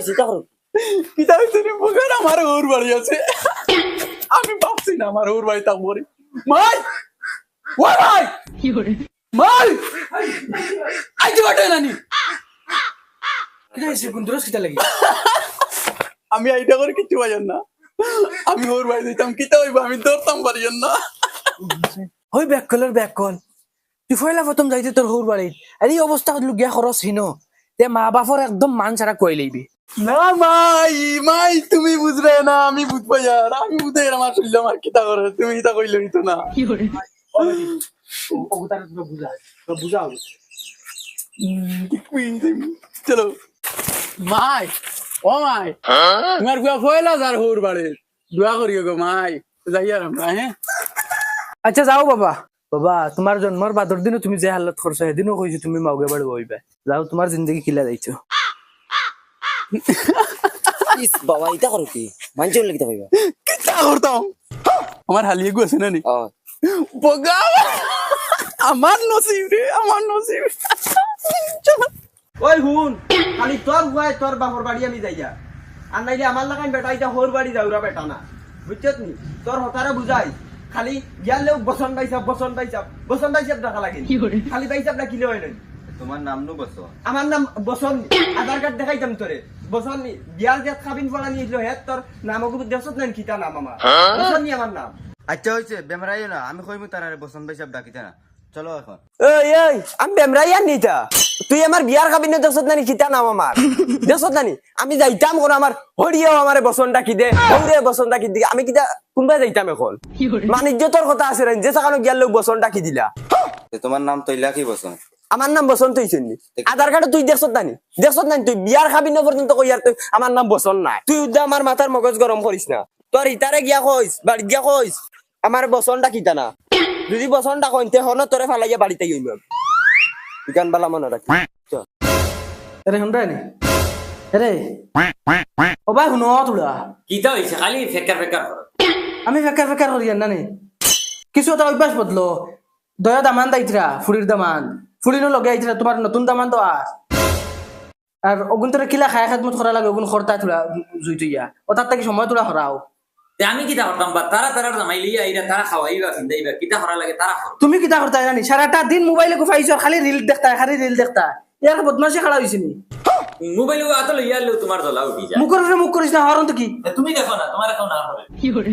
হইছে তা করো কিতা হইছে রে বগার আমার ওর বাড়ি আছে আমি ভাবছি না আমার ওর বাড়ি থাকবো রে মাই ওই ভাই কি করে মাই আইতে বাটে নানি কিটা হইছে গুন্দরস কিটা লাগি আমি আইডিয়া করে কিছু বাজান না আমি ওর বাড়ি দিতাম কিতা হইব আমি ধরতাম পারিয়েন না হই ব্যাক কল তুই ফয়লা প্রথম যাইতে তোর হৌর বাড়ি আর এই অবস্থা হল গিয়া খরচ হিন তে মা বাপর একদম মান ছাড়া কই লইবি না মাই মাই তুমি বুঝবে না আমি বুঝবো যার আমি বুঝে আমার শুনলাম আমার কিতা করে তুমি কিতা কইলে হইতো না কি করে ওগুতারে তুমি বুঝাও চলো মাই ও মাই তোমার গুয়া ফয়লা যার হোর বাড়ি দোয়া করিও গো মাই যাই আর আমরা হ্যাঁ আচ্ছা যাও বাবা বাবা তোমার জন্মর বাদর দিনও তুমি যে হালত করছো সেদিনও কইছো তুমি মাউগে বাড়ি বইবে যাও তোমার জিন্দগি কিলা যাইছো ইস বাবা এটা করো কি মানছে বলে কিতা কইবা কিতা করতাম আমার হালিয়ে গু আছে না নি ও বগা আমার নসিব রে আমার নসিব চলো ওই হুন খালি তোর গুয়াই তোর বাপর বাড়ি আমি যাইয়া আর নাইলে আমার লাগাই বেটা এটা হোর বাড়ি যাওরা বেটা না বুঝছত নি তোর হতারে বুঝাই খালি গেলেও বসন বাইসাব টাকা লাগে কি করে খালি বাইসাব না কিলে হয় নাই তোমার নাম নো বসো আমার নাম বসন আধার কার্ড দেখাইতাম তোরে বসন বিয়ার যে খাবিন পড়া নিয়েছিল হে তোর নাম দেশত নাই কিতা নাম আমার বসন নি আমার নাম আচ্ছা হইছে বেমরাইও না আমি কইমু তারারে বসন ভাই সব ডাকিতে না চলো এখন এই এই আমি বেমরাইয়া নিতা তুই আমার বিয়ার খাবিনে দেশত নানি কিতা নাম আমার দেশত নানি আমি যাইতাম কোন আমার হরিয়াও আমারে বসন ডাকি দে হৌরে বসন ডাকি দি আমি কিতা কোনবা যাইতাম এখন কি করে মানিজ্যতর কথা আছে যে সাকানো গিয়ার লোক বসন ডাকি দিলা তোমার নাম তৈলা কি বসন আমার নাম বসন্ত হইছেন আধার কার্ড তুই দেখছত নানি তুই বিয়ার খাবি না পর্যন্ত কইয়ার তুই আমার নাম বসন নাই তুই উদ্দা আমার মাথার মগজ গরম করিস না তোর ইতারে গিয়া কইস বাড়ি গিয়া কইস আমার বসনটা কিতা না যদি বসনটা কইতে হন তোরে ফালাইয়া বাড়িতে গইম ইকান বালা মনে রাখ আরে শুনরা নি আরে ও ভাই শুনো তোরা কিতা হইছে খালি ফেকার আমি ফেকার করি না নে কিছু এটা অভ্যাস বদলো দয়া দামান দাইতরা ফুড়ির দামান ফুড়িনো লগে আইতরা তোমার নতুন দামান তো আর ওগুন তোরা কিলা খায় খেদমত করা লাগে ওগুন খরতা তোরা জুইতইয়া ও তার থেকে সময় তোরা হরাও আমি কিতা করতাম বা তারা জামাইলি আইরা তারা খাওয়াইবা চিন্তাইবা কিতা করা লাগে তারা করো তুমি কিতা করতা জানি সারাটা দিন মোবাইলে গুফাইছো আর খালি রিল দেখতা ইয়ার বদমাশি খাড়া হইছে নি মোবাইল আতো লইয়া তোমার জ্বলা উঠি যায় মুখ করিস না হরন তো কি তুমি দেখো না তোমার এখন না হবে কি করে